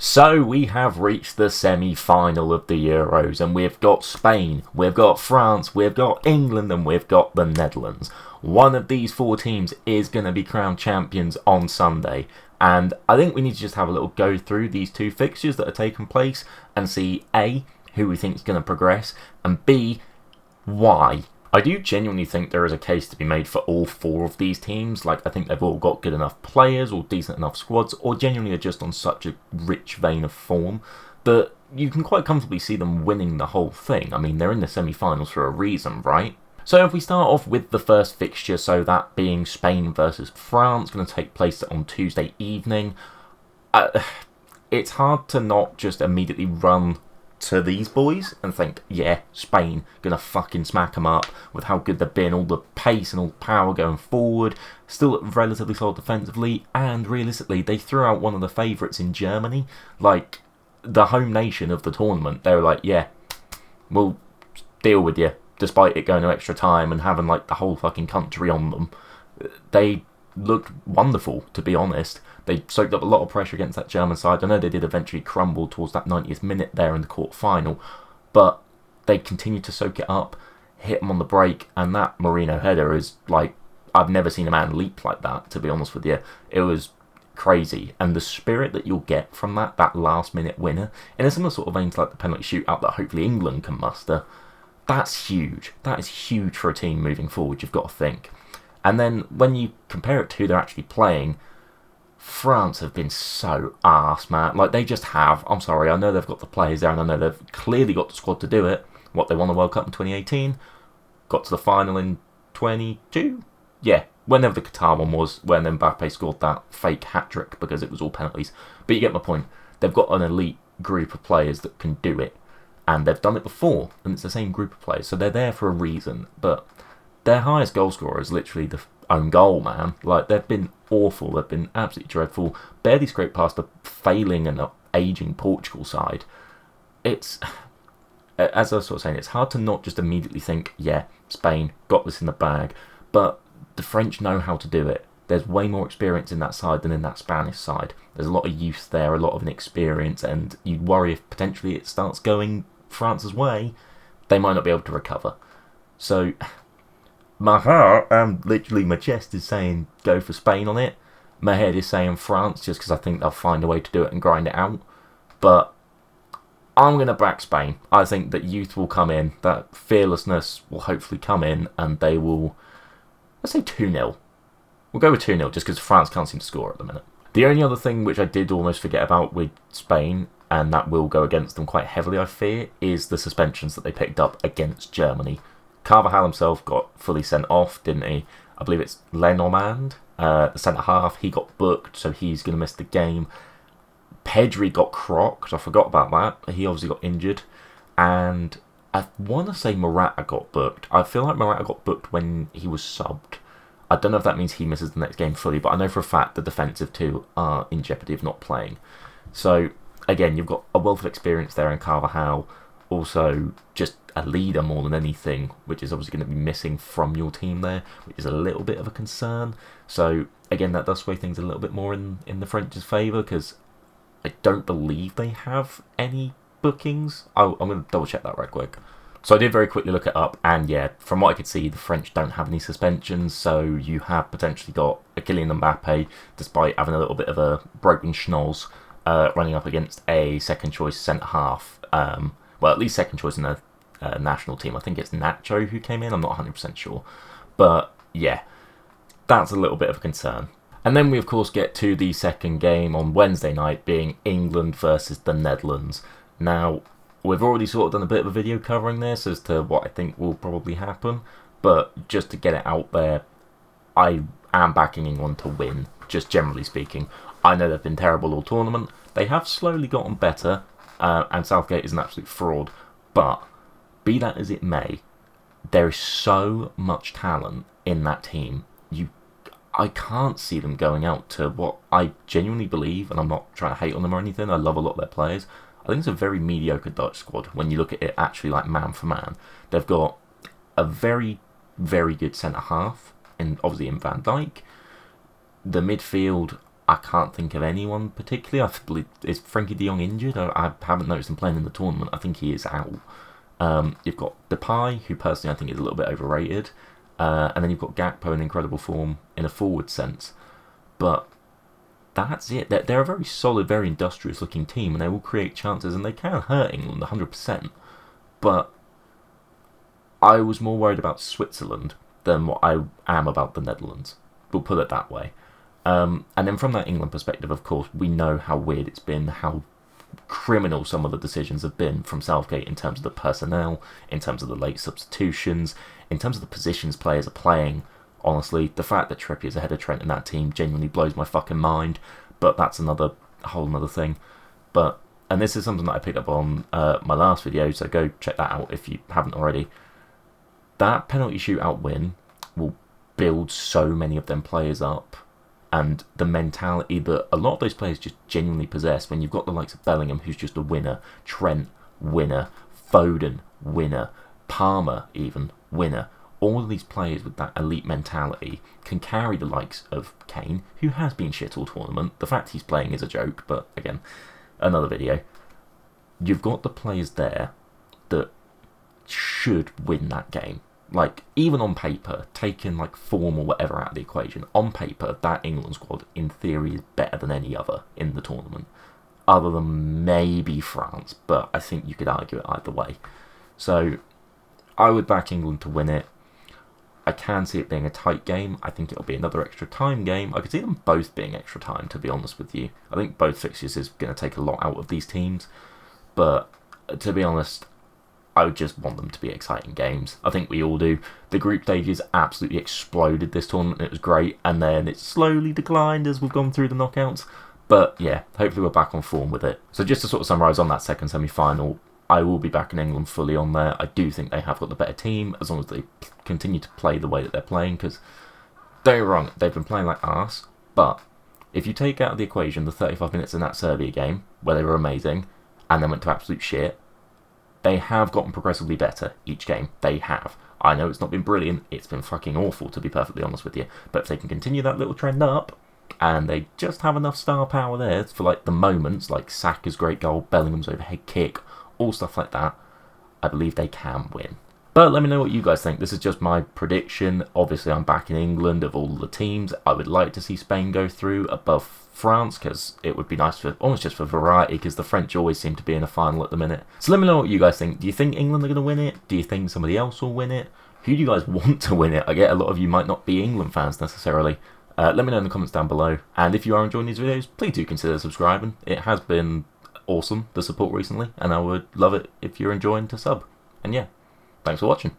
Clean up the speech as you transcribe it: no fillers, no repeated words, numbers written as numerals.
So we have reached the semi-final of the Euros, and we've got Spain, we've got France, we've got England, and we've got the Netherlands. One of these four teams is going to be crowned champions on Sunday, and I think we need to just have a little go through these two fixtures that are taking place and see A, who we think is going to progress, and B, why. I do genuinely think there is a case to be made for all four of these teams. I think they've all got good enough players or decent enough squads, or genuinely are just on such a rich vein of form that you can quite comfortably see them winning the whole thing. I mean, they're in the semi-finals for a reason, right? So if we start off with the first fixture, so that being Spain versus France, going to take place on Tuesday evening, it's hard to not just immediately run to these boys and think, yeah, Spain gonna fucking smack them up with how good they've been, all the pace and all the power going forward, still relatively solid defensively, and realistically they threw out one of the favourites in Germany, like the home nation of the tournament. They were like, yeah, we'll deal with you, despite it going to extra time and having like the whole fucking country on them. They looked wonderful, to be honest. They soaked up a lot of pressure against that German side. I know they did eventually crumble towards that 90th minute there in the quarter-final, but they continued to soak it up, hit them on the break, and that Marino header is like, I've never seen a man leap like that, to be honest with you. It was crazy, and the spirit that you'll get from that last-minute winner, in a similar sort of vein to like the penalty shootout that hopefully England can muster, that's huge. That is huge for a team moving forward, you've got to think. And then when you compare it to who they're actually playing, France have been so arse, man. Like, they just have. I'm sorry, I know they've got the players there, and I know they've clearly got the squad to do it. What, they won the World Cup in 2018, got to the final in 22? Yeah, whenever the Qatar one was, when Mbappe scored that fake hat-trick because it was all penalties. But you get my point. They've got an elite group of players that can do it, and they've done it before, and it's the same group of players, so they're there for a reason. But their highest goal scorer is literally the own goal, man. Like, they've been awful. They've been absolutely dreadful. Barely scraped past a failing and aging Portugal side. It's, as I was sort of saying, it's hard to not just immediately think, yeah, Spain got this in the bag. But the French know how to do it. There's way more experience in that side than in that Spanish side. There's a lot of youth there, a lot of inexperience, and you'd worry if potentially it starts going France's way, they might not be able to recover. So my heart and literally my chest is saying go for Spain on it. My head is saying France just because I think they'll find a way to do it and grind it out. But I'm going to back Spain. I think that youth will come in, that fearlessness will hopefully come in, and they will, let's say 2-0. We'll go with 2-0 just because France can't seem to score at the minute. The only other thing which I did almost forget about with Spain, and that will go against them quite heavily I fear, is the suspensions that they picked up against Germany. Carvajal himself got fully sent off, didn't he? I believe it's Lenormand, the centre-half. He got booked, so he's going to miss the game. Pedri got crocked. I forgot about that. He obviously got injured. And I want to say Morata got booked. I feel like Morata got booked when he was subbed. I don't know if that means he misses the next game fully, but I know for a fact the defensive two are in jeopardy of not playing. So, again, you've got a wealth of experience there in Carvajal. Also, just a leader more than anything, which is obviously going to be missing from your team there, which is a little bit of a concern. So, again, that does sway things a little bit more in the French's favour, because I don't believe they have any bookings. Oh, I'm going to double check that right quick. So I did very quickly look it up, and yeah, from what I could see, the French don't have any suspensions, so you have potentially got a Kylian Mbappe, despite having a little bit of a broken schnoz, running up against a second-choice centre-half. Well, at least second choice in the national team. I think it's Nacho who came in. I'm not 100% sure. But, yeah, that's a little bit of a concern. And then we, of course, get to the second game on Wednesday night, being England versus the Netherlands. Now, we've already sort of done a bit of a video covering this as to what I think will probably happen. But just to get it out there, I am backing England to win, just generally speaking. I know they've been terrible all tournament. They have slowly gotten better. And Southgate is an absolute fraud. But, be that as it may, there is so much talent in that team. I can't see them going out to what I genuinely believe, and I'm not trying to hate on them or anything, I love a lot of their players. I think it's a very mediocre Dutch squad when you look at it actually like man for man. They've got a very, very good centre-half, and obviously in Van Dijk. The midfield, I can't think of anyone particularly. I believe, is Frankie de Jong injured? I haven't noticed him playing in the tournament. I think he is out. You've got Depay, who personally I think is a little bit overrated. And then you've got Gakpo in incredible form in a forward sense. But that's it. They're a very solid, very industrious looking team, and they will create chances, and they can hurt England 100%. But I was more worried about Switzerland than what I am about the Netherlands. We'll put it that way. And then from that England perspective, of course, we know how weird it's been, how criminal some of the decisions have been from Southgate in terms of the personnel, in terms of the late substitutions, in terms of the positions players are playing. Honestly, the fact that Trippier's ahead of Trent in that team genuinely blows my fucking mind, but that's whole another thing. And this is something that I picked up on my last video, so go check that out if you haven't already. That penalty shootout win will build so many of them players up, and the mentality that a lot of those players just genuinely possess when you've got the likes of Bellingham, who's just a winner, Trent, winner, Foden, winner, Palmer, even, winner. All of these players with that elite mentality can carry the likes of Kane, who has been shit all tournament. The fact he's playing is a joke, but again, another video. You've got the players there that should win that game. Like, even on paper, taking like form or whatever out of the equation, on paper, that England squad, in theory, is better than any other in the tournament. Other than maybe France, but I think you could argue it either way. So, I would back England to win it. I can see it being a tight game. I think it'll be another extra time game. I could see them both being extra time, to be honest with you. I think both fixtures is going to take a lot out of these teams. But, to be honest, I would just want them to be exciting games. I think we all do. The group stages absolutely exploded this tournament. It was great. And then it slowly declined as we've gone through the knockouts. But, yeah, hopefully we're back on form with it. So just to sort of summarise on that second semi-final, I will be backing England fully on there. I do think they have got the better team, as long as they continue to play the way that they're playing, because, don't get me wrong, they've been playing like arse, but if you take out of the equation the 35 minutes in that Serbia game, where they were amazing, and then went to absolute shit, they have gotten progressively better each game. They have. I know it's not been brilliant, it's been fucking awful, to be perfectly honest with you, but if they can continue that little trend up, and they just have enough star power there for like the moments, like Saka's great goal, Bellingham's overhead kick, all stuff like that, I believe they can win. But let me know what you guys think. This is just my prediction. Obviously, I'm back in England of all the teams. I would like to see Spain go through above France, because it would be nice for, almost just for variety, because the French always seem to be in a final at the minute. So let me know what you guys think. Do you think England are going to win it? Do you think somebody else will win it? Who do you guys want to win it? I get a lot of you might not be England fans necessarily. Let me know in the comments down below. And if you are enjoying these videos, please do consider subscribing. It has been awesome, the support recently, and I would love it if you're enjoying to sub. And yeah, thanks for watching.